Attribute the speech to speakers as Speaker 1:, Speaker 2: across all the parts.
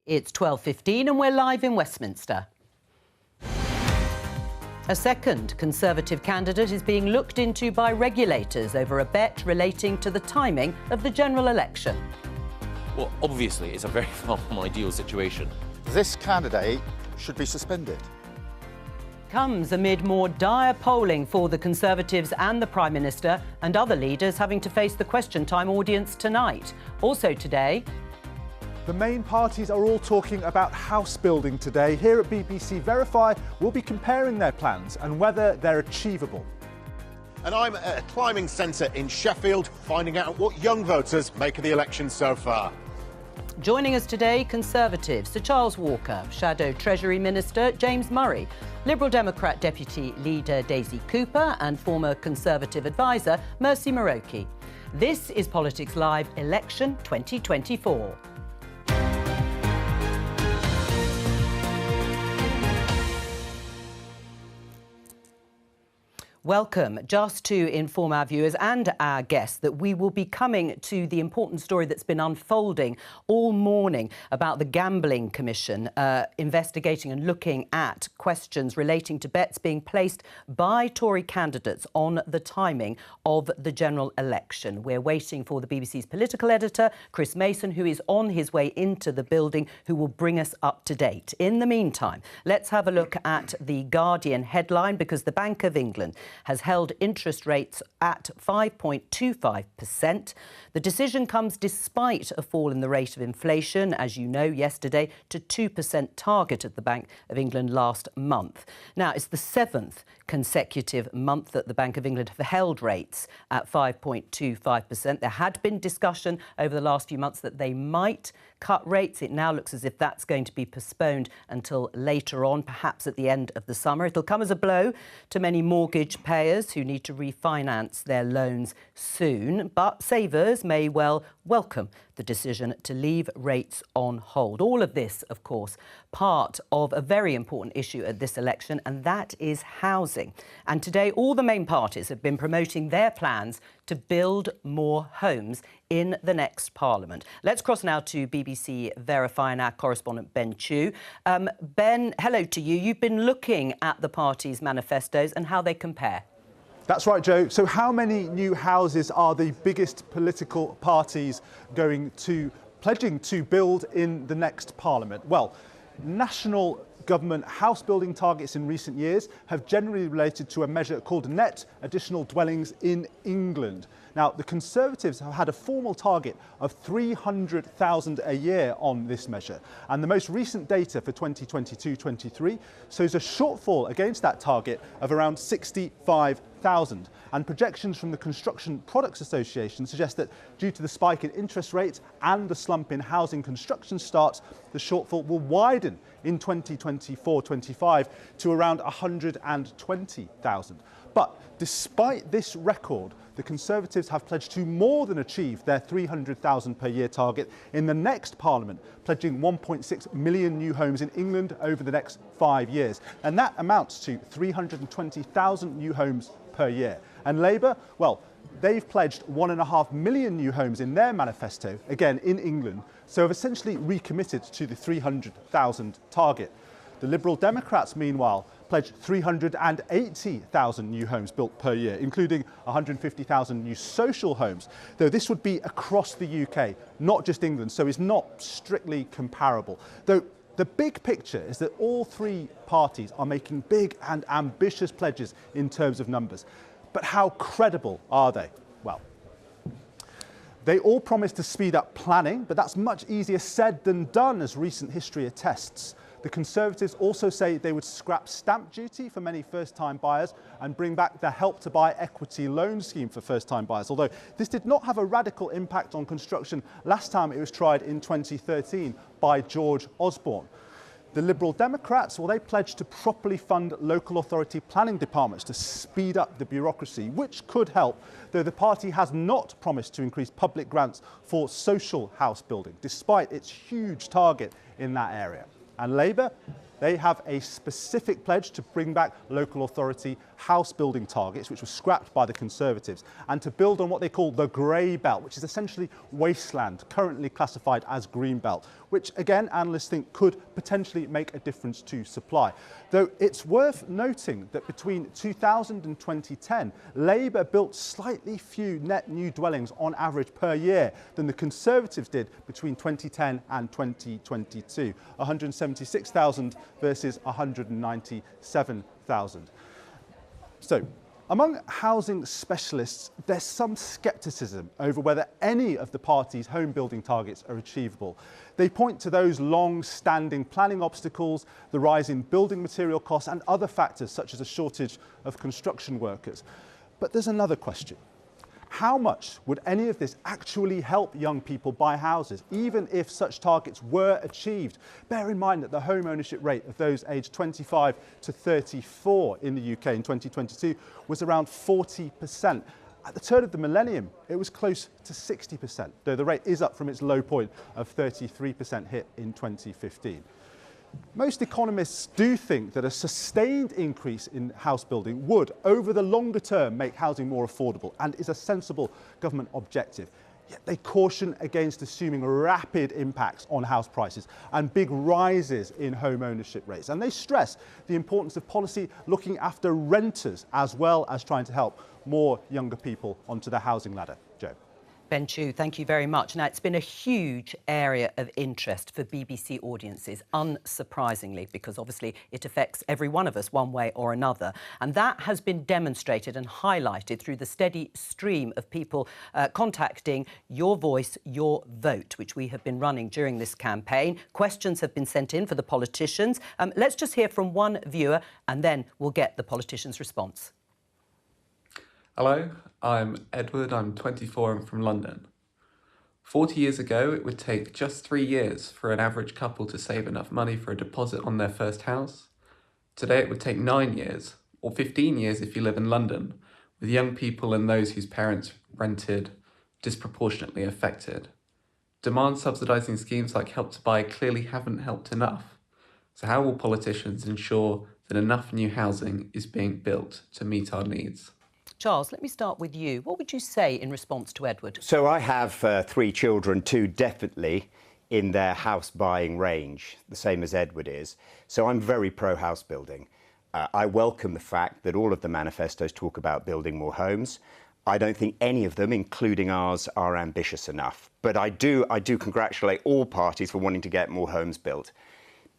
Speaker 1: It's 12:15 and we're live in Westminster. A second Conservative candidate is being looked into by regulators over a bet relating to the timing of the general election.
Speaker 2: Well, obviously, it's a very far from ideal situation.
Speaker 3: This candidate should be suspended.
Speaker 1: Comes amid more dire polling for the Conservatives and the Prime Minister, and other leaders having to face the Question Time audience tonight. Also today,
Speaker 4: the main parties are all talking about house building today. Here at BBC Verify, we'll be comparing their plans and whether they're achievable.
Speaker 5: And I'm at a climbing centre in Sheffield, finding out what young voters make of the election so far.
Speaker 1: joining us today, Conservatives, Sir Charles Walker, Shadow Treasury Minister James Murray, Liberal Democrat Deputy Leader Daisy Cooper and former Conservative advisor Mercy Muroki. This is Politics Live Election 2024. Welcome. Just to inform our viewers and our guests that we will be coming to the important story that's been unfolding all morning about the Gambling Commission investigating and looking at questions relating to bets being placed by Tory candidates on the timing of the general election. We're waiting for the BBC's political editor, Chris Mason, who is on his way into the building, who will bring us up to date. In the meantime, let's have a look at the Guardian headline, because the Bank of England has held interest rates at 5.25%. The decision comes despite a fall in the rate of inflation, as you know, yesterday to 2% target at the Bank of England last month. Now, it's the seventh consecutive month that the Bank of England have held rates at 5.25%. There had been discussion over the last few months that they might cut rates. It now looks as if that's going to be postponed until later on, perhaps at the end of the summer. It'll come as a blow to many mortgage payers who need to refinance their loans soon, but savers may well welcome the decision to leave rates on hold. All of this, of course, part of a very important issue at this election, and that is housing. And today, all the main parties have been promoting their plans to build more homes in the next Parliament. Let's cross now to BBC Verify and our correspondent Ben Chu. Ben, hello to you. You've been looking at the parties' manifestos and how they compare.
Speaker 4: That's right, Jo. So how many new houses are the biggest political parties pledging to build in the next Parliament? Well, national government house building targets in recent years have generally related to a measure called net additional dwellings in England. Now, the Conservatives have had a formal target of 300,000 a year on this measure, and the most recent data for 2022-23 shows a shortfall against that target of around 65,000. And projections from the Construction Products Association suggest that due to the spike in interest rates and the slump in housing construction starts, the shortfall will widen in 2024-25 to around 120,000. But despite this record, the Conservatives have pledged to more than achieve their 300,000 per year target in the next Parliament, pledging 1.6 million new homes in England over the next 5 years. And that amounts to 320,000 new homes per year. And Labour, well, they've pledged 1.5 million new homes in their manifesto, again in England, so have essentially recommitted to the 300,000 target. The Liberal Democrats, meanwhile, pledged 380,000 new homes built per year, including 150,000 new social homes, though this would be across the UK, not just England, so it's not strictly comparable. Though the big picture is that all three parties are making big and ambitious pledges in terms of numbers. But how credible are they? Well, they all promise to speed up planning, but that's much easier said than done, as recent history attests. The Conservatives also say they would scrap stamp duty for many first-time buyers and bring back the Help to Buy equity loan scheme for first-time buyers, although this did not have a radical impact on construction last time it was tried in 2013 by George Osborne. The Liberal Democrats, well, they pledged to properly fund local authority planning departments to speed up the bureaucracy, which could help, though the party has not promised to increase public grants for social house building, despite its huge target in that area. And Labour, They have a specific pledge to bring back local authority house building targets, which were scrapped by the Conservatives, and to build on what they call the grey belt, which is essentially wasteland, currently classified as green belt, which again analysts think could potentially make a difference to supply. Though it's worth noting that between 2000 and 2010, Labour built slightly few net new dwellings on average per year than the Conservatives did between 2010 and 2022, 176,000 versus 197,000. So, among housing specialists, there's some scepticism over whether any of the party's home building targets are achievable. They point to those long-standing planning obstacles, the rise in building material costs and other factors such as a shortage of construction workers. But there's another question. How much would any of this actually help young people buy houses, even if such targets were achieved? Bear in mind that the home ownership rate of those aged 25 to 34 in the UK in 2022 was around 40%. At the turn of the millennium, it was close to 60%, though the rate is up from its low point of 33% hit in 2015. Most economists do think that a sustained increase in house building would, over the longer term, make housing more affordable and is a sensible government objective. Yet they caution against assuming rapid impacts on house prices and big rises in home ownership rates. And they stress the importance of policy looking after renters as well as trying to help more younger people onto the housing ladder. Jo.
Speaker 1: Ben Chu, thank you very much. Now, it's been a huge area of interest for BBC audiences, unsurprisingly, because obviously it affects every one of us one way or another. And that has been demonstrated and highlighted through the steady stream of people contacting Your Voice, Your Vote, which we have been running during this campaign. Questions have been sent in for the politicians. Let's just hear from one viewer and then we'll get the politician's response.
Speaker 6: Hello, I'm Edward, I'm 24 and from London. 40 years ago, it would take just 3 years for an average couple to save enough money for a deposit on their first house. Today it would take 9 years, or 15 years if you live in London, with young people and those whose parents rented disproportionately affected. Demand subsidising schemes like Help to Buy clearly haven't helped enough. So how will politicians ensure that enough new housing is being built to meet our needs?
Speaker 1: Charles, let me start with you. What would you say in response to Edward?
Speaker 7: So I have 3 children, 2 definitely in their house buying range, the same as Edward is. So I'm very pro house building. I welcome the fact that all of the manifestos talk about building more homes. I don't think any of them, including ours, are ambitious enough. But I do congratulate all parties for wanting to get more homes built.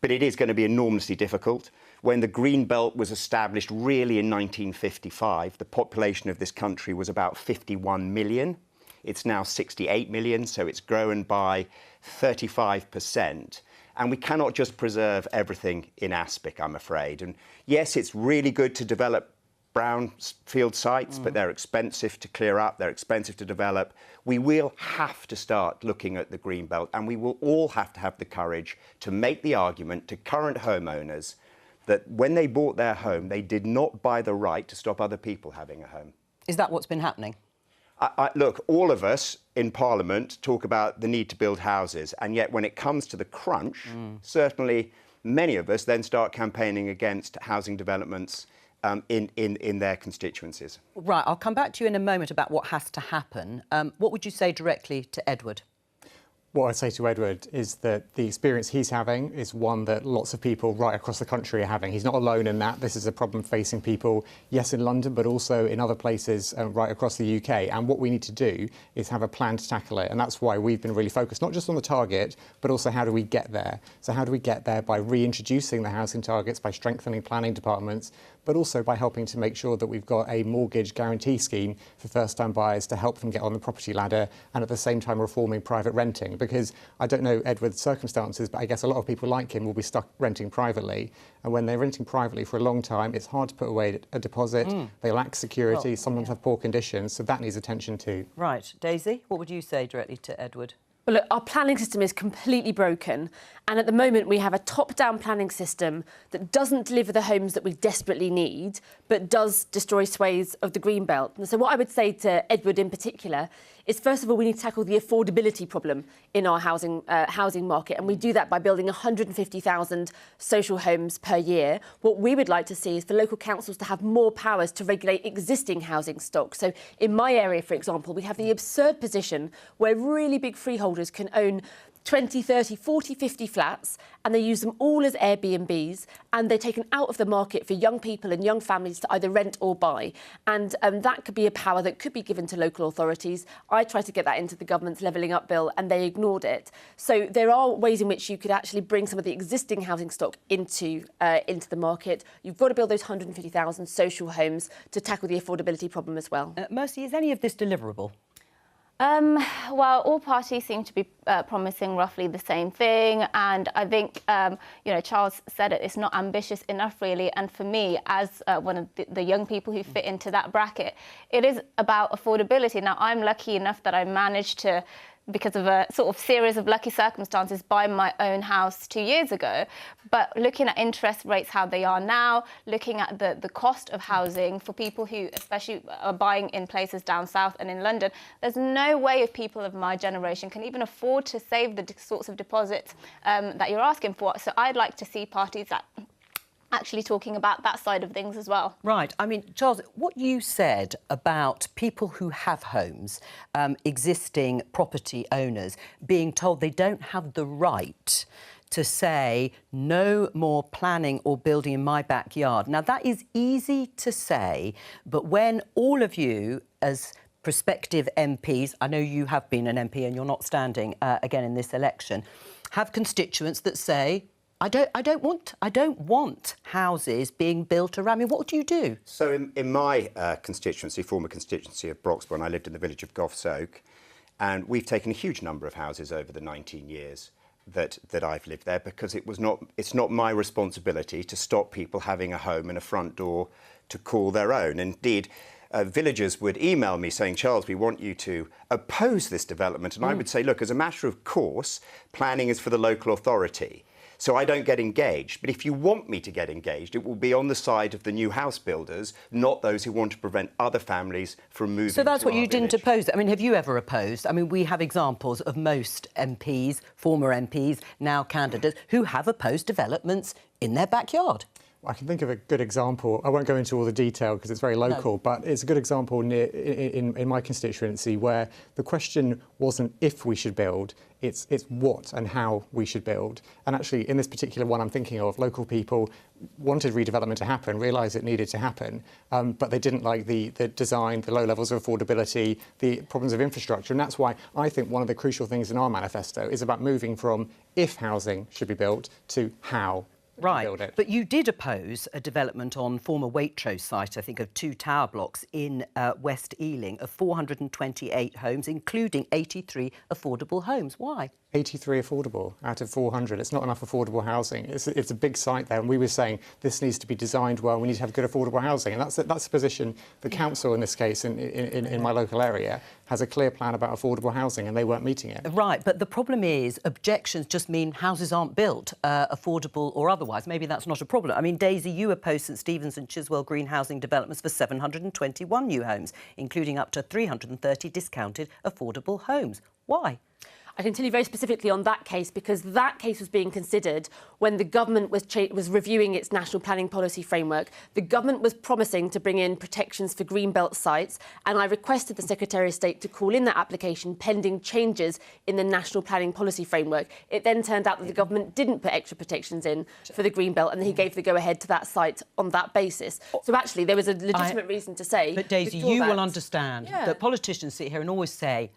Speaker 7: But it is going to be enormously difficult. When the Green Belt was established really in 1955, the population of this country was about 51 million. It's now 68 million, so it's grown by 35%. And we cannot just preserve everything in aspic, I'm afraid. And yes, it's really good to develop brownfield sites, but they're expensive to clear up, they're expensive to develop. We will have to start looking at the Green Belt, and we will all have to have the courage to make the argument to current homeowners that when they bought their home, they did not buy the right to stop other people having a home.
Speaker 1: Is that what's been happening?
Speaker 7: Look, all of us in Parliament talk about the need to build houses, and yet when it comes to the crunch, certainly many of us then start campaigning against housing developments in their constituencies.
Speaker 1: Right, I'll come back to you in a moment about what has to happen. What would you say directly to Edward?
Speaker 8: What I'd say to Edward is that the experience he's having is one that lots of people right across the country are having. He's not alone in that. This is a problem facing people, yes, in London, but also in other places right across the UK. And what we need to do is have a plan to tackle it. And that's why we've been really focused, not just on the target, but also how do we get there? So how do we get there? By reintroducing the housing targets, by strengthening planning departments, but also by helping to make sure that we've got a mortgage guarantee scheme for first-time buyers to help them get on the property ladder, and at the same time reforming private renting. Because I don't know Edward's circumstances, but I guess a lot of people like him will be stuck renting privately. And when they're renting privately for a long time, it's hard to put away a deposit. They lack security. Sometimes have poor conditions. So that needs attention too.
Speaker 1: Right. Daisy, what would you say directly to Edward?
Speaker 9: Well, look, our planning system is completely broken. And at the moment, we have a top-down planning system that doesn't deliver the homes that we desperately need, but does destroy swathes of the green belt. And so what I would say to Edward in particular is, first of all, we need to tackle the affordability problem in our housing market. And we do that by building 150,000 social homes per year. What we would like to see is for local councils to have more powers to regulate existing housing stock. So in my area, for example, we have the absurd position where really big freeholders can own 20, 30, 40, 50 flats, and they use them all as Airbnbs, and they're taken out of the market for young people and young families to either rent or buy. And that could be a power that could be given to local authorities. I tried to get that into the government's Levelling Up bill, and they ignored it. So there are ways in which you could actually bring some of the existing housing stock into the market. You've got to build those 150,000 social homes to tackle the affordability problem as well.
Speaker 1: Mercy, is any of this deliverable?
Speaker 10: Well, all parties seem to be promising roughly the same thing, and I think, Charles said it, it's not ambitious enough, really. And for me, as one of the young people who fit into that bracket, it is about affordability. Now, I'm lucky enough that I managed to, because of a sort of series of lucky circumstances, buy my own house 2 years ago. But looking at interest rates, how they are now, looking at the cost of housing for people who especially are buying in places down south and in London, there's no way if people of my generation can even afford to save the sorts of deposits that you're asking for. So I'd like to see parties that actually talking about that side of things as well.
Speaker 1: Right. I mean, Charles, what you said about people who have homes, existing property owners, being told they don't have the right to say no more planning or building in my backyard. Now, that is easy to say, but when all of you as prospective MPs, I know you have been an MP and you're not standing again in this election, have constituents that say, I don't want houses being built around me. What do you do?
Speaker 7: So in my constituency, former constituency of Broxbourne, I lived in the village of Goffs Oak, and we've taken a huge number of houses over the 19 years that I've lived there, because it's not my responsibility to stop people having a home and a front door to call their own. Indeed, villagers would email me saying, Charles, we want you to oppose this development. And I would say, look, as a matter of course, planning is for the local authority. So I don't get engaged. But if you want me to get engaged, it will be on the side of the new house builders, not those who want to prevent other families from moving.
Speaker 1: So that's what you didn't
Speaker 7: village.
Speaker 1: oppose. I mean, have you ever opposed? I mean, we have examples of most MPs, former MPs, now candidates, who have opposed developments in their backyard.
Speaker 8: I can think of a good example. I won't go into all the detail because it's very local, but it's a good example in my constituency where the question wasn't if we should build, it's what and how we should build. And actually, in this particular one I'm thinking of, local people wanted redevelopment to happen, realised it needed to happen, but they didn't like the design, the low levels of affordability, the problems of infrastructure. And that's why I think one of the crucial things in our manifesto is about moving from if housing should be built to how.
Speaker 1: Right, but you did oppose a development on former Waitrose site, I think, of 2 tower blocks in West Ealing of 428 homes, including 83 affordable homes. Why?
Speaker 8: 83 affordable out of 400. It's not enough affordable housing. It's a big site there, and we were saying this needs to be designed well. We need to have good affordable housing, and that's the position. The council, in this case, in my local area, has a clear plan about affordable housing, and they weren't meeting it.
Speaker 1: Right, but the problem is objections just mean houses aren't built, affordable or otherwise. Maybe that's not a problem. I mean, Daisy, you opposed St Stephen's and Chiswell Green housing developments for 721 new homes, including up to 330 discounted affordable homes. Why?
Speaker 9: I can tell you very specifically on that case, because that case was being considered when the government was reviewing its national planning policy framework. The government was promising to bring in protections for greenbelt sites, and I requested the Secretary of State to call in that application pending changes in the national planning policy framework. It then turned out that the government didn't put extra protections in for the greenbelt, and he gave the go-ahead to that site on that basis. So actually, there was a legitimate reason to say...
Speaker 1: But Daisy, you will understand that politicians sit here and always say,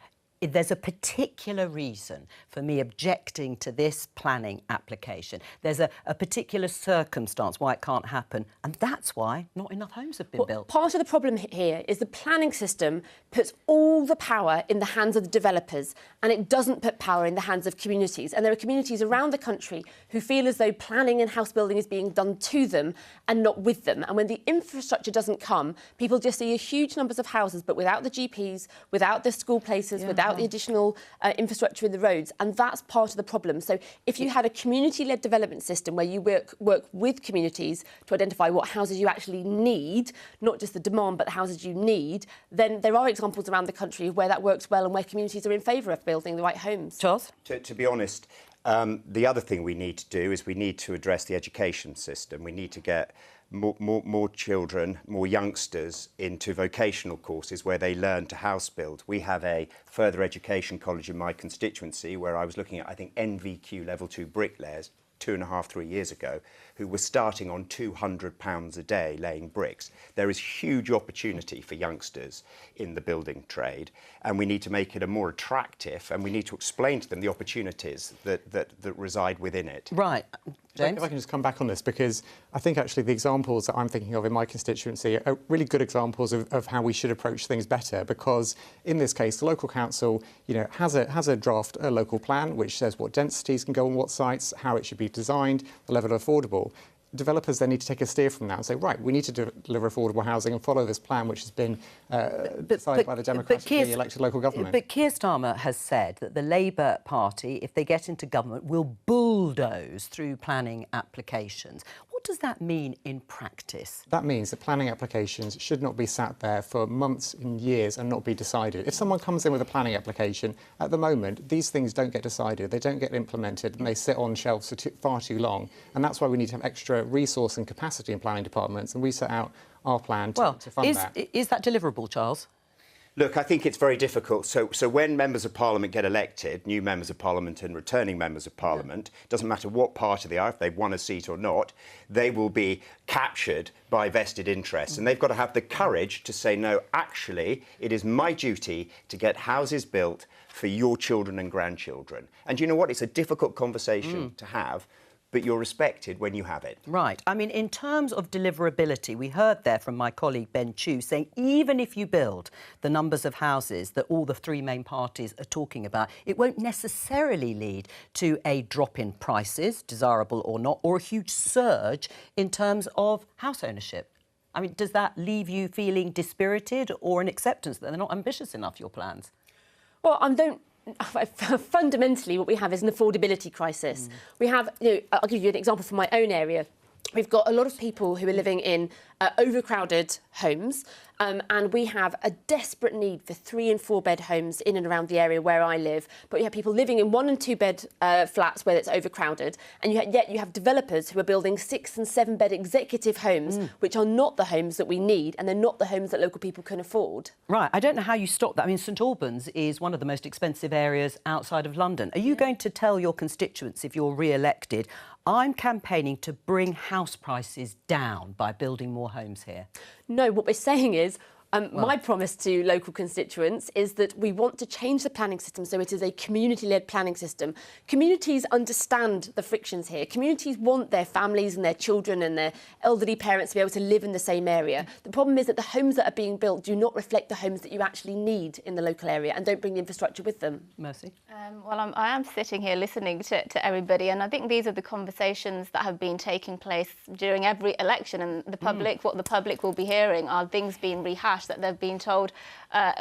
Speaker 1: there's a particular reason for me objecting to this planning application. There's a particular circumstance why it can't happen, and that's why not enough homes have been built.
Speaker 9: Part of the problem here is the planning system puts all the power in the hands of the developers, and it doesn't put power in the hands of communities. And there are communities around the country who feel as though planning and house building is being done to them and not with them. And when the infrastructure doesn't come, people just see huge numbers of houses, but without the GPs, without the school places, without without the additional infrastructure in the roads, and that's part of the problem. So if you had a community-led development system where you work with communities to identify what houses you actually need, not just the demand, but the houses you need, then there are examples around the country where that works well and where communities are in favour of building the right homes.
Speaker 1: Charles?
Speaker 7: To be honest, the other thing we need to do is we need to address the education system. We need to get more children, more youngsters into vocational courses where they learn to house build. We have a further education college in my constituency where I was looking at, I think, NVQ level 2 bricklayers 2.5, 3 years ago, who were starting on £200 a day laying bricks. There is huge opportunity for youngsters in the building trade, and we need to make it a more attractive, and we need to explain to them the opportunities that reside within it.
Speaker 1: Right. James?
Speaker 8: If I can just come back on this, because I think actually the examples that I'm thinking of in my constituency are really good examples of how we should approach things better, because in this case the local council, you know, has a draft, a local plan which says what densities can go on what sites, how it should be designed, the level of affordable. Developers then need to take a steer from that and say, right, we need to deliver affordable housing and follow this plan which has been decided by the democratically elected local government.
Speaker 1: But Keir Starmer has said that the Labour Party, if they get into government, will bulldoze through planning applications. What does that mean in practice?
Speaker 8: That means that planning applications should not be sat there for months and years and not be decided. If someone comes in with a planning application, at the moment, these things don't get decided, they don't get implemented, and they sit on shelves for far too long. And that's why we need to have extra resource and capacity in planning departments, and we set out our plan to fund that.
Speaker 1: Is that deliverable, Charles?
Speaker 7: Look, I think it's very difficult. So when members of Parliament get elected, new members of Parliament and returning members of Parliament, doesn't matter what party they are, if they've won a seat or not, they will be captured by vested interests. And they've got to have the courage to say, no, actually, it is my duty to get houses built for your children and grandchildren. And you know what? It's a difficult conversation to have, but you're respected when you have it.
Speaker 1: Right. I mean, in terms of deliverability, we heard there from my colleague Ben Chew saying even if you build the numbers of houses that all the three main parties are talking about, it won't necessarily lead to a drop in prices, desirable or not, or a huge surge in terms of house ownership. I mean, does that leave you feeling dispirited or an acceptance that they're not ambitious enough, your plans?
Speaker 9: Well, fundamentally, what we have is an affordability crisis. We have, I'll give you an example from my own area. We've got a lot of people who are living in overcrowded homes, and we have a desperate need for 3- and 4-bed homes in and around the area where I live. But you have people living in 1- and 2-bed flats where it's overcrowded, and yet you have developers who are building 6- and 7-bed executive homes, which are not the homes that we need, and they're not the homes that local people can afford.
Speaker 1: Right. I don't know how you stop that. I mean, St Albans is one of the most expensive areas outside of London. Are you going to tell your constituents, if you're re-elected, I'm campaigning to bring house prices down by building more homes here?
Speaker 9: No, what we're saying is my promise to local constituents is that we want to change the planning system so it is a community-led planning system. Communities understand the frictions here. Communities want their families and their children and their elderly parents to be able to live in the same area. The problem is that the homes that are being built do not reflect the homes that you actually need in the local area and don't bring the infrastructure with them.
Speaker 1: Mercy?
Speaker 10: Well, I am sitting here listening to everybody, and I think these are the conversations that have been taking place during every election, and the public, what the public will be hearing are things being rehashed that they've been told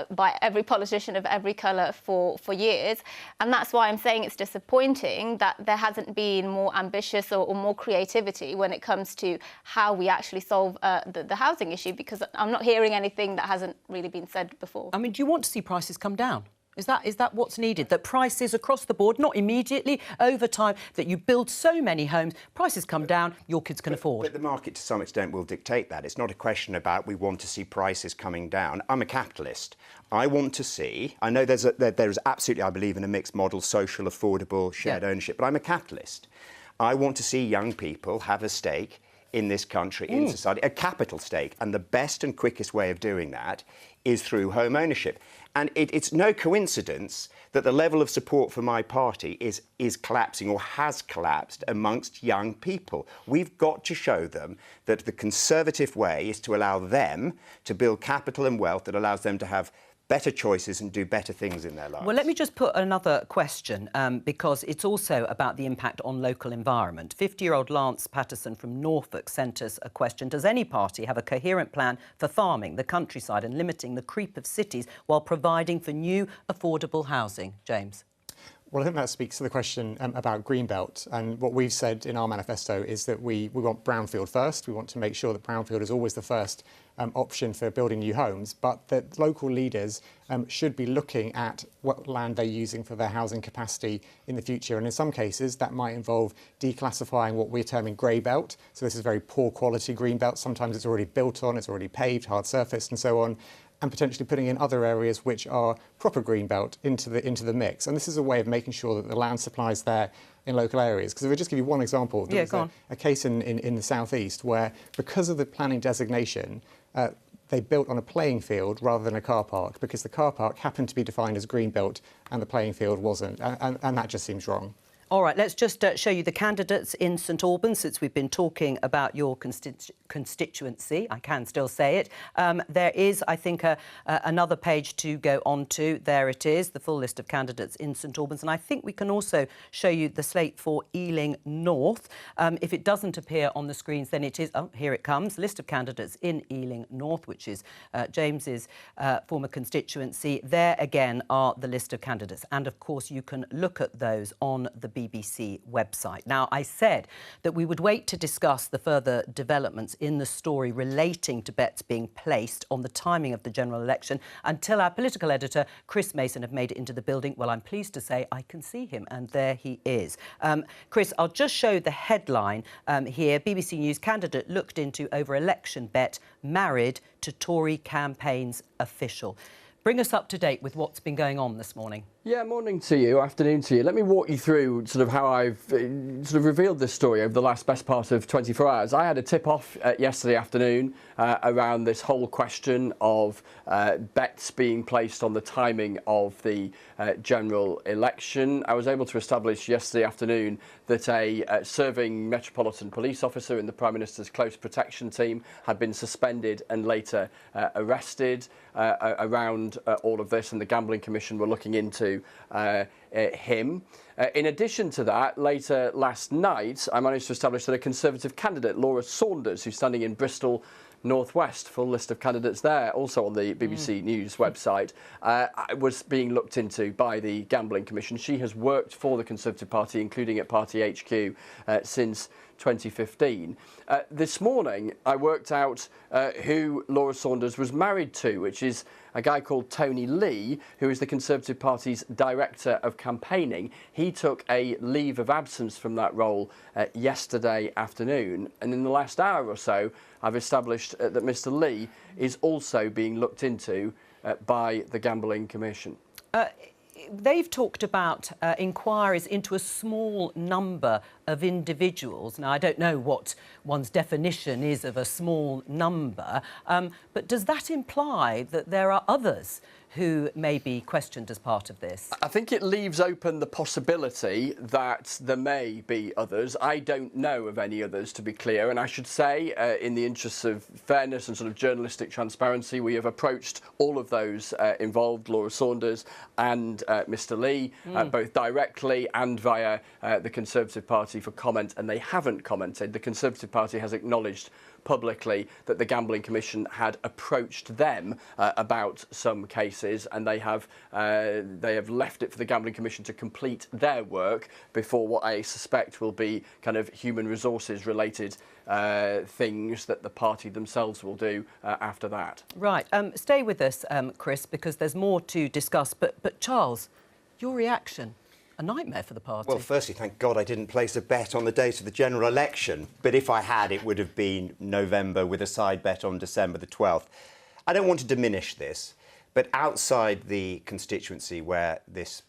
Speaker 10: by every politician of every colour for years. And that's why I'm saying it's disappointing that there hasn't been more ambitious or more creativity when it comes to how we actually solve the housing issue, because I'm not hearing anything that hasn't really been said before.
Speaker 1: I mean, do you want to see prices come down? Is that what's needed? That prices across the board, not immediately, over time, that you build so many homes, prices come down, your kids can afford.
Speaker 7: But the market, to some extent, will dictate that. It's not a question about we want to see prices coming down. I'm a capitalist. I want to see... I know there's absolutely, I believe, in a mixed model, social, affordable, shared ownership, but I'm a capitalist. I want to see young people have a stake in this country, in society, a capital stake. And the best and quickest way of doing that is through home ownership. And it's no coincidence that the level of support for my party is collapsing or has collapsed amongst young people. We've got to show them that the Conservative way is to allow them to build capital and wealth that allows them to have better choices and do better things in their lives.
Speaker 1: Well, let me just put another question, because it's also about the impact on local environment. 50-year-old Lance Patterson from Norfolk sent us a question. Does any party have a coherent plan for farming the countryside and limiting the creep of cities while providing for new affordable housing? James?
Speaker 8: Well, I think that speaks to the question about Greenbelt. And what we've said in our manifesto is that we want brownfield first. We want to make sure that brownfield is always the first option for building new homes, but that local leaders should be looking at what land they're using for their housing capacity in the future. And in some cases, that might involve declassifying what we're terming grey belt. So this is very poor quality green belt. Sometimes it's already built on, it's already paved, hard surfaced and so on, and potentially putting in other areas which are proper green belt into the mix. And this is a way of making sure that the land supply is there in local areas. Because if I just give you one example, there was a case in the southeast where, because of the planning designation, they built on a playing field rather than a car park, because the car park happened to be defined as green belt and the playing field wasn't. And that just seems wrong.
Speaker 1: All right, let's just show you the candidates in St Albans, since we've been talking about your constituency. I can still say it. There is, I think, another page to go on to. There it is, the full list of candidates in St Albans. And I think we can also show you the slate for Ealing North. If it doesn't appear on the screens, then it is... Oh, here it comes. List of candidates in Ealing North, which is James's former constituency. There, again, are the list of candidates. And, of course, you can look at those on the BBC website. Now, I said that we would wait to discuss the further developments in the story relating to bets being placed on the timing of the general election until our political editor, Chris Mason, have made it into the building. Well, I'm pleased to say I can see him, and there he is. Chris, I'll just show the headline here. BBC News candidate looked into over election bet, married to Tory campaign's official. Bring us up to date with what's been going on this morning.
Speaker 11: Yeah, morning to you, afternoon to you. Let me walk you through sort of how I've sort of revealed this story over the best part of 24 hours. I had a tip-off yesterday afternoon around this whole question of bets being placed on the timing of the general election. I was able to establish yesterday afternoon that a serving Metropolitan Police officer in the Prime Minister's close protection team had been suspended and later arrested around all of this, and the Gambling Commission were looking into him. In addition to that, later last night, I managed to establish that a Conservative candidate, Laura Saunders, who's standing in Bristol North West, full list of candidates there, also on the BBC News website, was being looked into by the Gambling Commission. She has worked for the Conservative Party, including at Party HQ, since 2015. This morning, I worked out who Laura Saunders was married to, which is a guy called Tony Lee, who is the Conservative Party's Director of Campaigning. He took a leave of absence from that role yesterday afternoon. And in the last hour or so, I've established that Mr. Lee is also being looked into by the Gambling Commission.
Speaker 1: They've talked about inquiries into a small number of individuals. Now, I don't know what one's definition is of a small number, but does that imply that there are others who may be questioned as part of this?
Speaker 11: I think it leaves open the possibility that there may be others. I don't know of any others, to be clear, and I should say, in the interests of fairness and sort of journalistic transparency, we have approached all of those involved, Laura Saunders and Mr. Lee, both directly and via the Conservative Party for comment, and they haven't commented. The Conservative Party has acknowledged publicly that the Gambling Commission had approached them about some cases, and they have left it for the Gambling Commission to complete their work before what I suspect will be kind of human resources related things that the party themselves will do after that.
Speaker 1: Right. Stay with us, Chris, because there's more to discuss. But Charles, your reaction? A nightmare for the party.
Speaker 7: Well, firstly, thank God I didn't place a bet on the date of the general election. But if I had, it would have been November with a side bet on December the 12th. I don't want to diminish this, but outside the constituency where this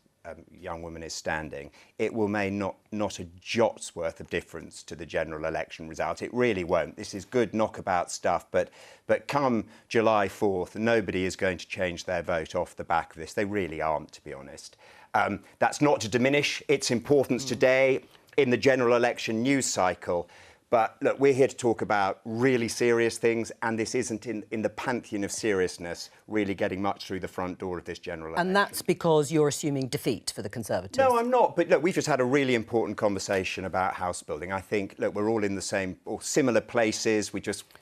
Speaker 7: young woman is standing, it will make not a jot's worth of difference to the general election result. It really won't. This is good knockabout stuff, but come July 4th, nobody is going to change their vote off the back of this. They really aren't, to be honest. That's not to diminish its importance today in the general election news cycle, But look, we're here to talk about really serious things, and this isn't in the pantheon of seriousness really getting much through the front door of this general election.
Speaker 1: And that's because you're assuming defeat for the Conservatives?
Speaker 7: No, I'm not. But look, we've just had a really important conversation about house building. I think, look, we're all in the same or similar places.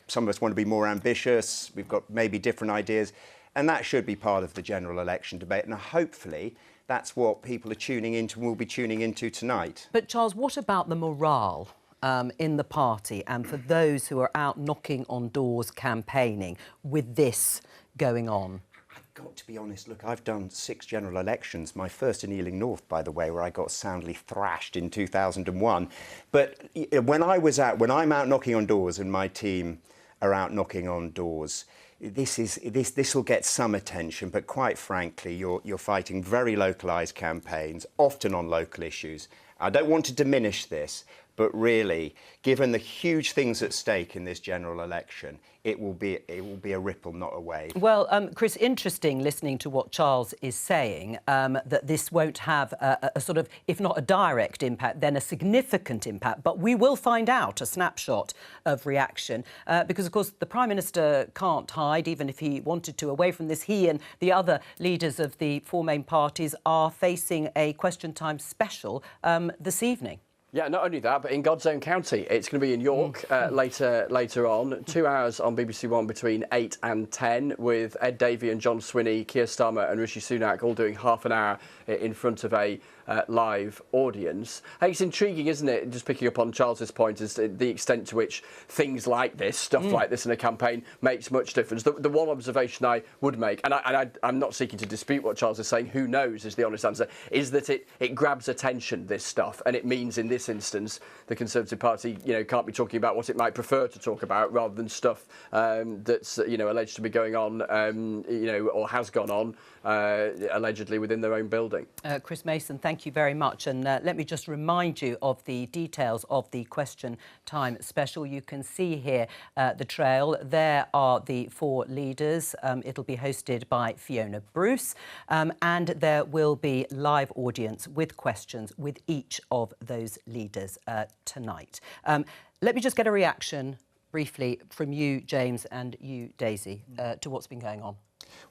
Speaker 7: Some of us want to be more ambitious. We've got maybe different ideas. And that should be part of the general election debate. And hopefully that's what people are tuning into and will be tuning into tonight.
Speaker 1: But Charles, what about the morale in the party and for those who are out knocking on doors campaigning with this going on?
Speaker 7: I've got to be honest, look, I've done 6 general elections, my first in Ealing North, by the way, where I got soundly thrashed in 2001. But when I'm out knocking on doors and my team are out knocking on doors, this will get some attention, but quite frankly, you're fighting very localised campaigns, often on local issues. I don't want to diminish this, but really, given the huge things at stake in this general election, it will be a ripple, not a wave.
Speaker 1: Well, Chris, interesting listening to what Charles is saying, that this won't have a sort of, if not a direct impact, then a significant impact. But we will find out a snapshot of reaction because, of course, the Prime Minister can't hide, even if he wanted to, away from this. He and the other leaders of the 4 main parties are facing a Question Time special this evening.
Speaker 11: Yeah, not only that, but in God's own county. It's going to be in York later on. 2 hours on BBC One between 8 and 10 with Ed Davey and John Swinney, Keir Starmer and Rishi Sunak all doing half an hour in front of a live audience. Hey, it's intriguing, isn't it, just picking up on Charles's point, is the extent to which things like this, stuff like this in a campaign, makes much difference. The one observation I would make, and I'm not seeking to dispute what Charles is saying, who knows is the honest answer, is that it grabs attention, this stuff, and it means in this instance the Conservative Party, can't be talking about what it might prefer to talk about rather than stuff that's, alleged to be going on, or has gone on, allegedly within their own building.
Speaker 1: Chris Mason, thank you very much. And let me just remind you of the details of the Question Time special. You can see here the trail. There are the 4 leaders. It'll be hosted by Fiona Bruce. And there will be live audience with questions with each of those leaders tonight. Let me just get a reaction briefly from you, James, and you, Daisy, to what's been going on.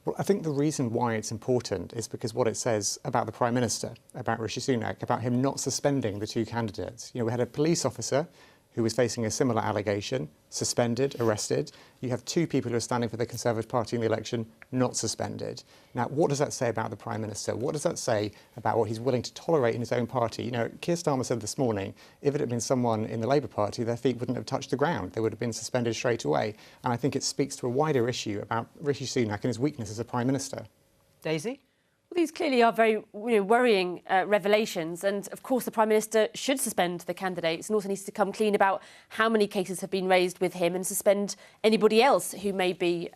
Speaker 8: Well, I think the reason why it's important is because what it says about the Prime Minister, about Rishi Sunak, about him not suspending the 2 candidates. We had a police officer who was facing a similar allegation, suspended, arrested. You have 2 people who are standing for the Conservative Party in the election, not suspended. Now, what does that say about the Prime Minister? What does that say about what he's willing to tolerate in his own party? Keir Starmer said this morning, if it had been someone in the Labour Party, their feet wouldn't have touched the ground. They would have been suspended straight away. And I think it speaks to a wider issue about Rishi Sunak and his weakness as a Prime Minister.
Speaker 1: Daisy?
Speaker 9: Well, these clearly are very worrying revelations, and of course the Prime Minister should suspend the candidates and also needs to come clean about how many cases have been raised with him and suspend anybody else who may be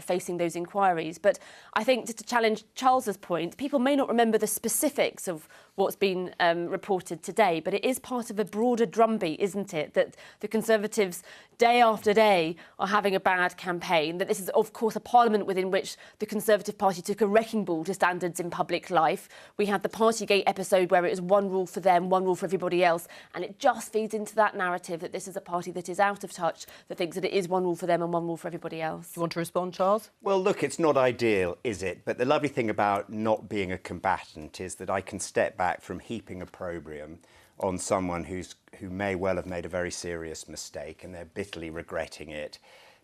Speaker 9: facing those inquiries. But I think, to challenge Charles's point, people may not remember the specifics of what's been reported today, but it is part of a broader drumbeat, isn't it, that the Conservatives day after day are having a bad campaign, that this is of course a parliament within which the Conservative Party took a wrecking ball to standards in public life. We had the Partygate episode where it was one rule for them, one rule for everybody else, and it just feeds into that narrative that this is a party that is out of touch, that thinks that it is one rule for them and one rule for everybody else.
Speaker 1: Do you want to respond, Charles?
Speaker 7: Well, look, it's not ideal, is it? But the lovely thing about not being a combatant is that I can step back from heaping opprobrium on someone who may well have made a very serious mistake and they're bitterly regretting it.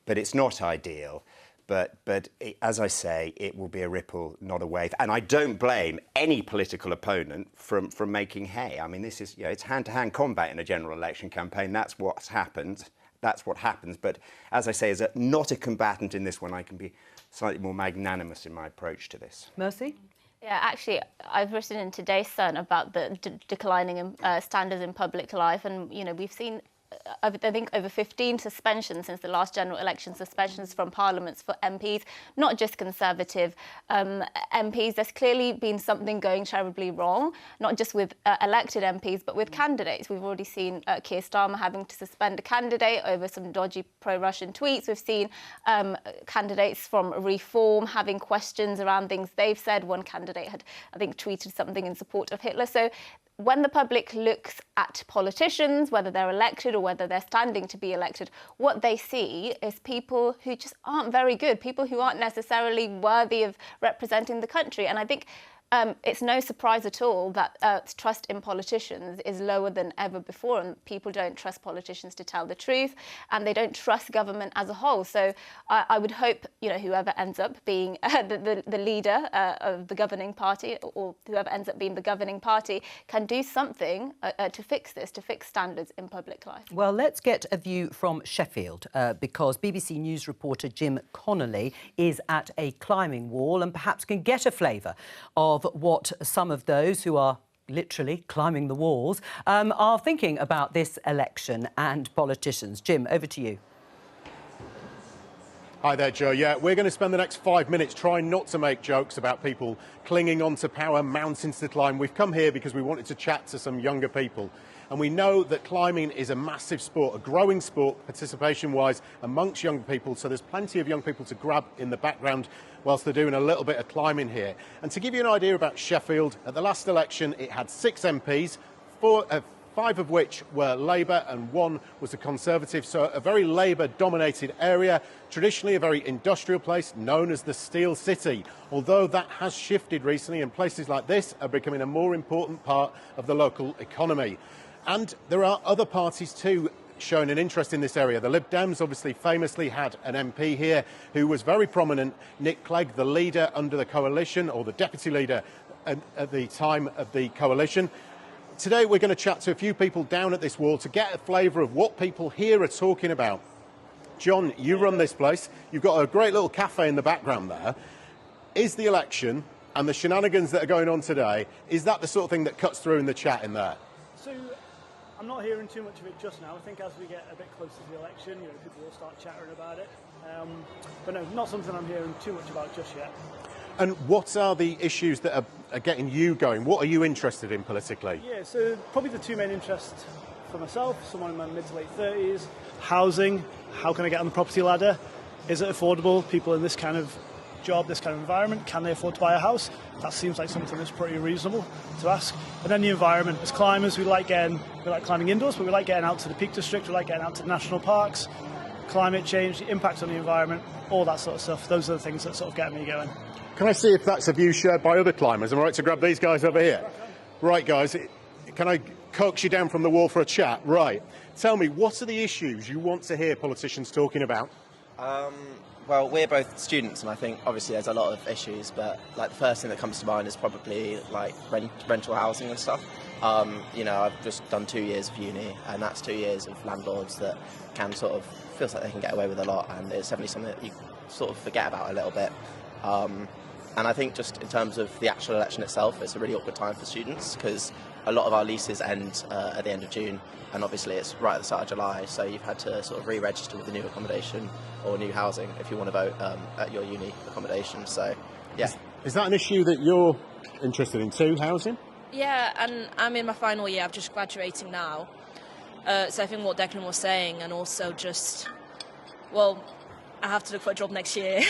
Speaker 7: But it's not ideal. But as I say, it will be a ripple, not a wave. And I don't blame any political opponent from making hay. I mean, this is, it's hand-to-hand combat in a general election campaign. That's what's happened. That's what happens. But as I say, as not a combatant in this one, I can be slightly more magnanimous in my approach to this.
Speaker 1: Mercy?
Speaker 10: Yeah, actually, I've written in today's Sun about the declining standards in public life, and we've seen, I think, over 15 suspensions since the last general election, suspensions from parliaments for MPs, not just Conservative MPs. There's clearly been something going terribly wrong, not just with elected MPs, but with candidates. We've already seen Keir Starmer having to suspend a candidate over some dodgy pro-Russian tweets. We've seen candidates from Reform having questions around things they've said. One candidate had, I think, tweeted something in support of Hitler. So when the public looks at politicians, whether they're elected or whether they're standing to be elected, what they see is people who just aren't very good, people who aren't necessarily worthy of representing the country. And I think it's no surprise at all that trust in politicians is lower than ever before, and people don't trust politicians to tell the truth, and they don't trust government as a whole. So I would hope, you know, whoever ends up being the leader of the governing party, or whoever ends up being the governing party, can do something to fix this, to fix standards in public life.
Speaker 1: Well, let's get a view from Sheffield, because BBC News reporter Jim Connolly is at a climbing wall and perhaps can get a flavour of what some of those who are literally climbing the walls are thinking about this election and politicians. Jim, over to you.
Speaker 5: Hi there, Joe. Yeah, we're going to spend the next 5 minutes trying not to make jokes about people clinging onto power, mountains to climb. We've come here because we wanted to chat to some younger people. And we know that climbing is a massive sport, a growing sport, participation-wise, amongst young people. So there's plenty of young people to grab in the background whilst they're doing a little bit of climbing here. And to give you an idea about Sheffield, at the last election, it had 6 MPs, 5 of which were Labour and 1 was a Conservative. So a very Labour-dominated area, traditionally a very industrial place known as the Steel City. Although that has shifted recently, and places like this are becoming a more important part of the local economy. And there are other parties too showing an interest in this area. The Lib Dems obviously famously had an MP here who was very prominent, Nick Clegg, the leader under the coalition, or the deputy leader at the time of the coalition. Today we're going to chat to a few people down at this wall to get a flavour of what people here are talking about. John, you run this place. You've got a great little cafe in the background there. Is the election and the shenanigans that are going on today, is that the sort of thing that cuts through in the chat in there?
Speaker 12: So, I'm not hearing too much of it just now. I think as we get a bit closer to the election, you know, people will start chattering about it. But no, not something I'm hearing too much about just yet.
Speaker 5: And what are the issues that are getting you going? What are you interested in politically?
Speaker 12: Yeah, so probably the 2 main interests for myself, someone in my mid to late 30s, housing, how can I get on the property ladder? Is it affordable? People in this kind of job, this kind of environment, can they afford to buy a house? That seems like something that's pretty reasonable to ask. And then the environment. As climbers, we like climbing indoors, but we like getting out to the Peak District, we like getting out to national parks, climate change, the impact on the environment, all that sort of stuff. Those are the things that sort of get me going.
Speaker 5: Can I see if that's a view shared by other climbers? Am I right to grab these guys over here? Right, guys, can I coax you down from the wall for a chat? Right. Tell me, what are the issues you want to hear politicians talking about?
Speaker 13: Well, we're both students, and I think obviously there's a lot of issues, but like the first thing that comes to mind is probably like rental housing and stuff. You know, I've just done 2 years of uni, and that's 2 years of landlords that can sort of feels like they can get away with a lot, and it's definitely something that you sort of forget about a little bit. And I think just in terms of the actual election itself, it's a really awkward time for students because a lot of our leases end at the end of June, and obviously it's right at the start of July, so you've had to sort of re-register with the new accommodation or new housing if you want to vote at your uni accommodation. So, yeah.
Speaker 5: Is that an issue that you're interested in too, housing?
Speaker 14: Yeah, and I'm in my final year. I'm just graduating now. So I think what Declan was saying, and also just, well, I have to look for a job next year.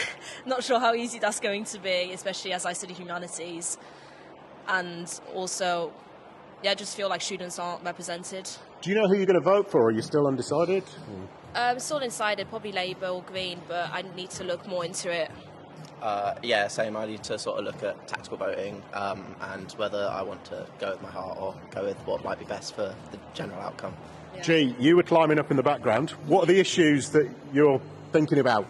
Speaker 14: Not sure how easy that's going to be, especially as I study humanities. And also, yeah, I just feel like students aren't represented.
Speaker 5: Do you know who you're going to vote for? Are you still undecided?
Speaker 14: Still undecided, probably Labour or Green, but I need to look more into it.
Speaker 13: Yeah, same. I need to sort of look at tactical voting and whether I want to go with my heart or go with what might be best for the general outcome.
Speaker 5: Yeah. G, you were climbing up in the background. What are the issues that you're thinking about?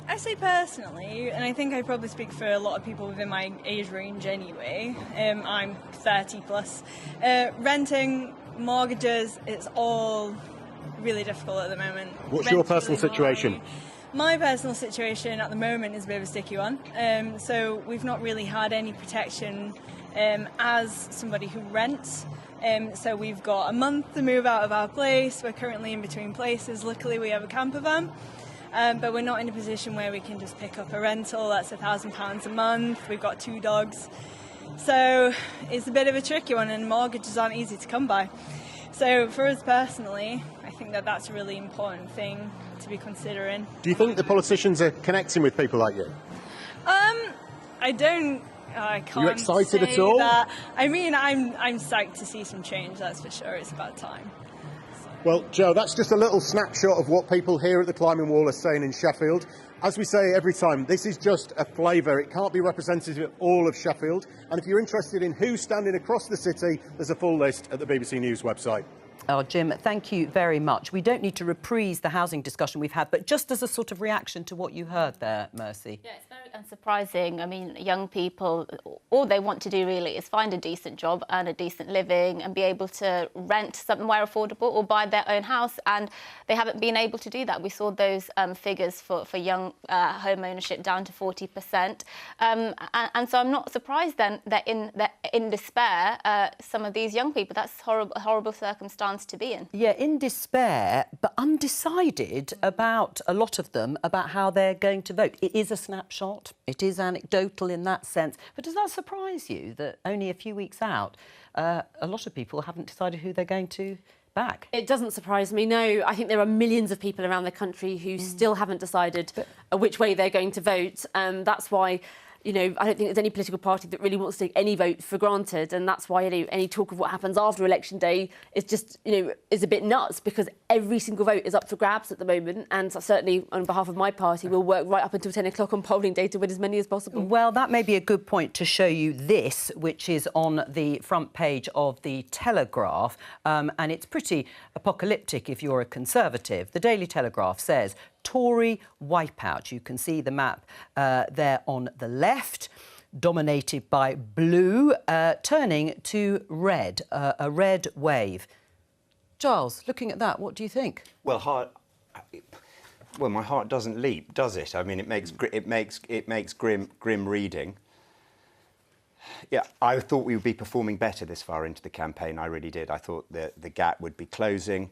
Speaker 15: I say personally, and I think I probably speak for a lot of people within my age range anyway, I'm 30 plus, renting, mortgages, it's all really difficult at the moment.
Speaker 5: What's your personal situation?
Speaker 15: My personal situation at the moment is a bit of a sticky one. So we've not really had any protection as somebody who rents. So we've got a month to move out of our place. We're currently in between places. Luckily we have a camper van. But we're not in a position where we can just pick up a rental. That's £1,000 a month. We've got 2 dogs. So it's a bit of a tricky one, and mortgages aren't easy to come by. So for us personally, I think that that's a really important thing to be considering.
Speaker 5: Do you think the politicians are connecting with people like you?
Speaker 15: I don't. I can't
Speaker 5: Are you excited
Speaker 15: say
Speaker 5: at all?
Speaker 15: That. I mean, I'm psyched to see some change, that's for sure. It's about time.
Speaker 5: Well, Jo, that's just a little snapshot of what people here at the Climbing Wall are saying in Sheffield. As we say every time, this is just a flavour. It can't be representative of all of Sheffield. And if you're interested in who's standing across the city, there's a full list at the BBC News website.
Speaker 1: Oh, Jim, thank you very much. We don't need to reprise the housing discussion we've had, but just as a sort of reaction to what you heard there, Mercy.
Speaker 10: Yeah, it's very unsurprising. I mean, young people, all they want to do really is find a decent job, earn a decent living and be able to rent somewhere affordable or buy their own house, and they haven't been able to do that. We saw those figures for young home ownership down to 40%. And so I'm not surprised then that in despair, some of these young people, that's a horrible circumstance to be in.
Speaker 1: Yeah, in despair, but undecided about, a lot of them, about how they're going to vote. It is a snapshot. It is anecdotal in that sense. But does that surprise you that only a few weeks out, a lot of people haven't decided who they're going to back?
Speaker 9: It doesn't surprise me, no. I think there are millions of people around the country who still haven't decided which way they're going to vote. That's why, you know, I don't think there's any political party that really wants to take any vote for granted, and that's why, you know, any talk of what happens after election day is just, you know, is a bit nuts, because every single vote is up for grabs at the moment, and certainly on behalf of my party, we'll work right up until 10 o'clock on polling day to win as many as possible.
Speaker 1: Well, that may be a good point to show you this, which is on the front page of the Telegraph, and it's pretty apocalyptic if you're a Conservative. The Daily Telegraph says, Tory wipeout. You can see the map there on the left, dominated by blue, turning to red, a red wave. Giles, looking at that, what do you think?
Speaker 7: Well, my heart doesn't leap, does it? I mean, it makes grim reading. Yeah, I thought we would be performing better this far into the campaign. I really did. I thought that the gap would be closing.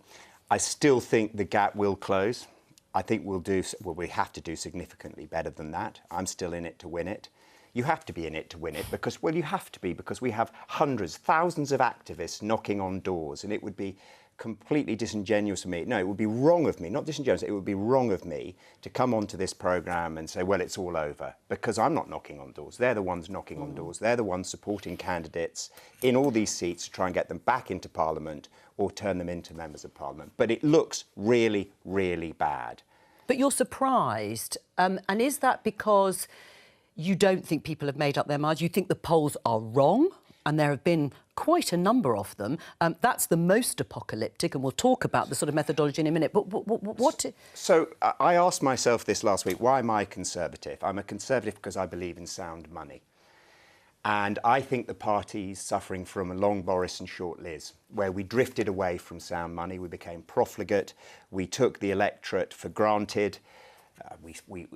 Speaker 7: I still think the gap will close. I think we have to do significantly better than that. I'm still in it to win it. You have to be in it to win it because, well, you have to be, because we have hundreds, thousands of activists knocking on doors, and it would be completely disingenuous of me. No, it would be wrong of me, not disingenuous, it would be wrong of me to come onto this programme and say, well, it's all over, because I'm not knocking on doors. They're the ones knocking on doors. They're the ones supporting candidates in all these seats to try and get them back into Parliament or turn them into members of Parliament. But it looks really, really bad.
Speaker 1: But you're surprised, and is that because you don't think people have made up their minds? You think the polls are wrong? And there have been quite a number of them. That's the most apocalyptic, and we'll talk about the sort of methodology in a minute. But what...
Speaker 7: So I asked myself this last week, why am I Conservative? I'm a Conservative because I believe in sound money. And I think the party's suffering from a long Boris and short Liz, where we drifted away from sound money, we became profligate, we took the electorate for granted.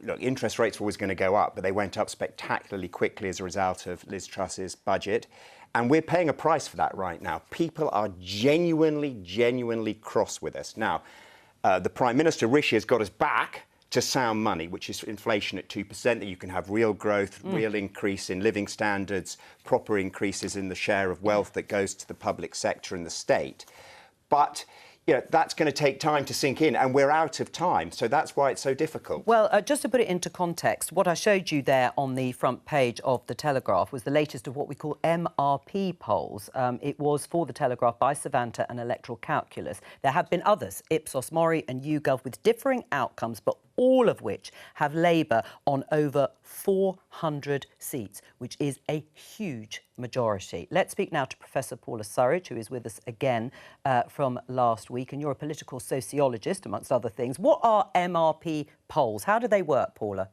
Speaker 7: Look, interest rates were always going to go up, but they went up spectacularly quickly as a result of Liz Truss's budget. And we're paying a price for that right now. People are genuinely cross with us. Now, the Prime Minister, Rishi, has got us back to sound money, which is inflation at 2%, that you can have real growth, real increase in living standards, proper increases in the share of wealth that goes to the public sector and the state. But you know, that's going to take time to sink in, and we're out of time, so that's why it's so difficult.
Speaker 1: Well, just to put it into context, what I showed you there on the front page of The Telegraph was the latest of what we call MRP polls. It was for The Telegraph by Savanta and Electoral Calculus. There have been others, Ipsos Mori and YouGov, with differing outcomes, but all of which have Labour on over 400 seats, which is a huge majority. Let's speak now to Professor Paula Surridge, who is with us again from last week, and you're a political sociologist, amongst other things. What are MRP polls? How do they work, Paula?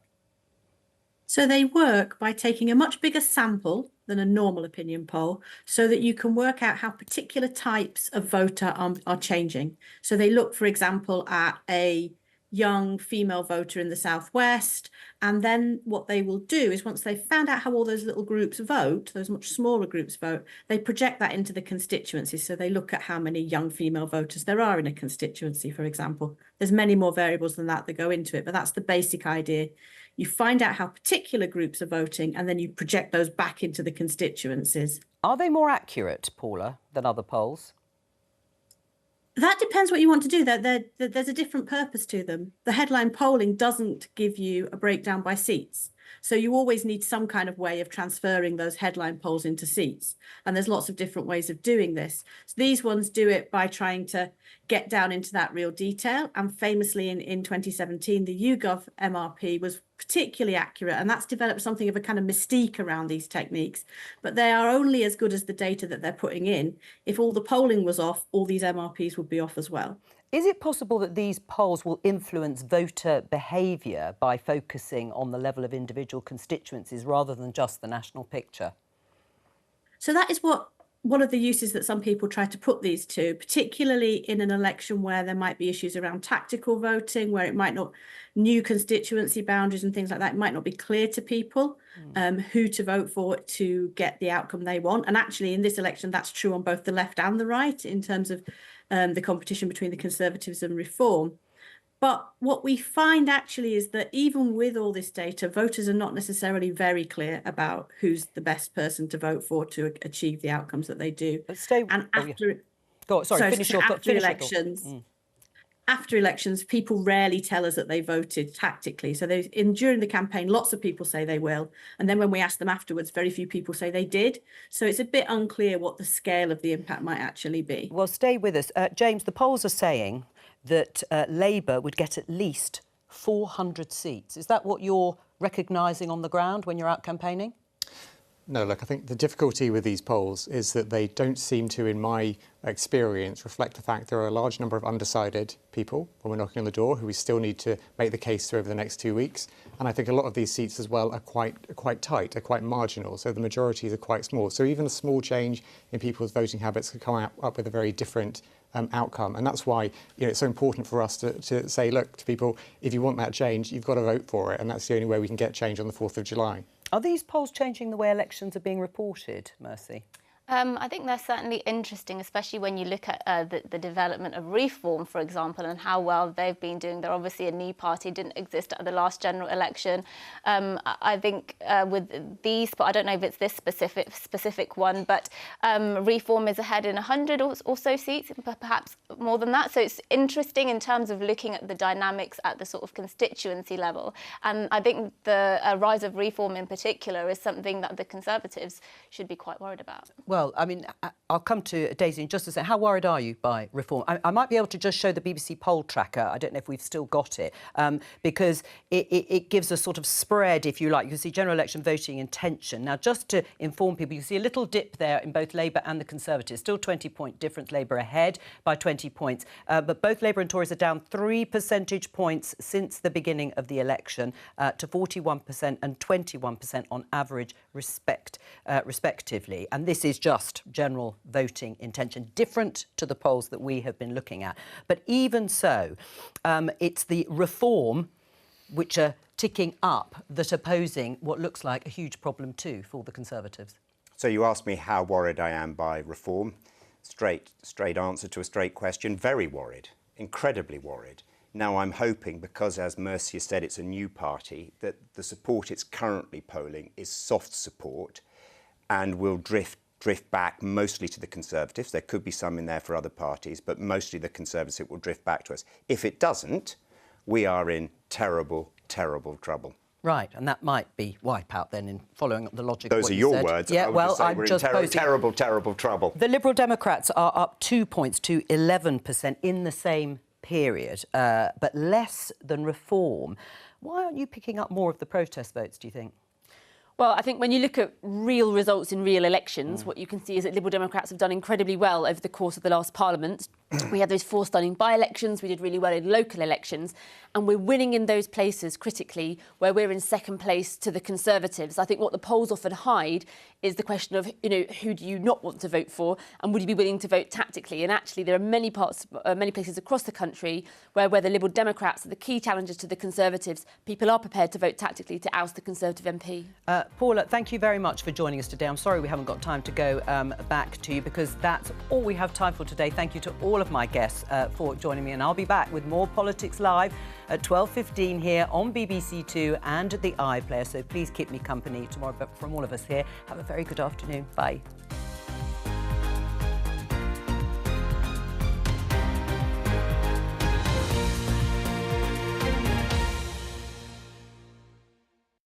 Speaker 16: So they work by taking a much bigger sample than a normal opinion poll, so that you can work out how particular types of voter are changing. So they look, for example, at a young female voter in the southwest, and then what they will do is, once they've found out how all those little groups vote, those much smaller groups vote, they project that into the constituency. So they look at how many young female voters there are in a constituency, for example. There's many more variables than that go into it, but that's the basic idea. You find out how particular groups are voting, and then you project those back into the constituencies.
Speaker 1: Are they more accurate, Paula, than other polls?
Speaker 16: That depends what you want to do. There's a different purpose to them. The headline polling doesn't give you a breakdown by seats. So you always need some kind of way of transferring those headline polls into seats. And there's lots of different ways of doing this. So these ones do it by trying to get down into that real detail. And famously in 2017, the YouGov MRP was particularly accurate, and that's developed something of a kind of mystique around these techniques. But they are only as good as the data that they're putting in. If all the polling was off, all these MRPs would be off as well.
Speaker 1: Is it possible that these polls will influence voter behaviour by focusing on the level of individual constituencies rather than just the national picture? So
Speaker 16: that is what one of the uses that some people try to put these to, particularly in an election where there might be issues around tactical voting, where it might not, new constituency boundaries and things like that, it might not be clear to people who to vote for to get the outcome they want. And actually in this election, that's true on both the left and the right in terms of the competition between the Conservatives and Reform. But what we find actually is that even with all this data, voters are not necessarily very clear about who's the best person to vote for to achieve the outcomes that they do. And after, after elections, people rarely tell us that they voted tactically. So during the campaign, lots of people say they will. And then when we ask them afterwards, very few people say they did. So it's a bit unclear what the scale of the impact might actually be.
Speaker 1: Well, stay with us. James, the polls are saying that Labour would get at least 400 seats. Is that what you're recognising on the ground when you're out campaigning?
Speaker 8: No, look, I think the difficulty with these polls is that they don't seem to, in my experience, reflect the fact there are a large number of undecided people when we're knocking on the door who we still need to make the case through over the next 2 weeks. And I think a lot of these seats as well are quite tight, are quite marginal. So the majorities are quite small. So even a small change in people's voting habits could come up with a very different outcome. And that's why it's so important for us to say, look, to people, if you want that change, you've got to vote for it. And that's the only way we can get change on the 4th of July.
Speaker 1: Are these polls changing the way elections are being reported, Mercy?
Speaker 10: I think they're certainly interesting, especially when you look at the development of Reform, for example, and how well they've been doing. They're obviously a new party, didn't exist at the last general election. I think with these, but I don't know if it's this specific one, but Reform is ahead in 100 or so seats, perhaps more than that. So it's interesting in terms of looking at the dynamics at the sort of constituency level. And I think the rise of Reform in particular is something that the Conservatives should be quite worried about.
Speaker 1: Well, I mean, I'll come to Daisy in just a second. How worried are you by Reform? I might be able to just show the BBC poll tracker. I don't know if we've still got it, because it gives a sort of spread, if you like. You can see general election voting intention. Now, just to inform people, you see a little dip there in both Labour and the Conservatives. Still 20-point difference, Labour ahead by 20 points. But both Labour and Tories are down 3 percentage points since the beginning of the election to 41% and 21% on average, respectively. And this is just general voting intention, different to the polls that we have been looking at. But even so, it's the Reform which are ticking up that are posing what looks like a huge problem too for the Conservatives.
Speaker 7: So you asked me how worried I am by Reform. Straight answer to a straight question. Very worried, incredibly worried. Now I'm hoping, because as Mercy said, it's a new party, that the support it's currently polling is soft support and will drift back mostly to the Conservatives. There could be some in there for other parties, but mostly the Conservatives will drift back to us. If it doesn't, we are in terrible, terrible trouble.
Speaker 1: Right, and that might be wipeout then, in following up the logic of
Speaker 7: Those
Speaker 1: what
Speaker 7: are
Speaker 1: you
Speaker 7: your
Speaker 1: said.
Speaker 7: words.
Speaker 1: Yeah, well,
Speaker 7: I'm just terrible, terrible trouble.
Speaker 1: The Liberal Democrats are up 2 points to 11% in the same period, but less than Reform. Why aren't you picking up more of the protest votes, do you think?
Speaker 9: Well, I think when you look at real results in real elections, what you can see is that Liberal Democrats have done incredibly well over the course of the last Parliament. We had those 4 stunning by-elections, we did really well in local elections, and we're winning in those places critically where we're in second place to the Conservatives. I think what the polls often hide is the question of, who do you not want to vote for, and would you be willing to vote tactically? And actually, there are many places across the country where the Liberal Democrats are the key challengers to the Conservatives. People are prepared to vote tactically to oust the Conservative MP.
Speaker 1: Paula, thank you very much for joining us today. I'm sorry we haven't got time to go back to you, because that's all we have time for today. Thank you to all of my guests for joining me, and I'll be back with more Politics Live at 12:15 here on BBC Two and at the iPlayer. So please keep me company tomorrow. But from all of us here, have a very good afternoon. Bye.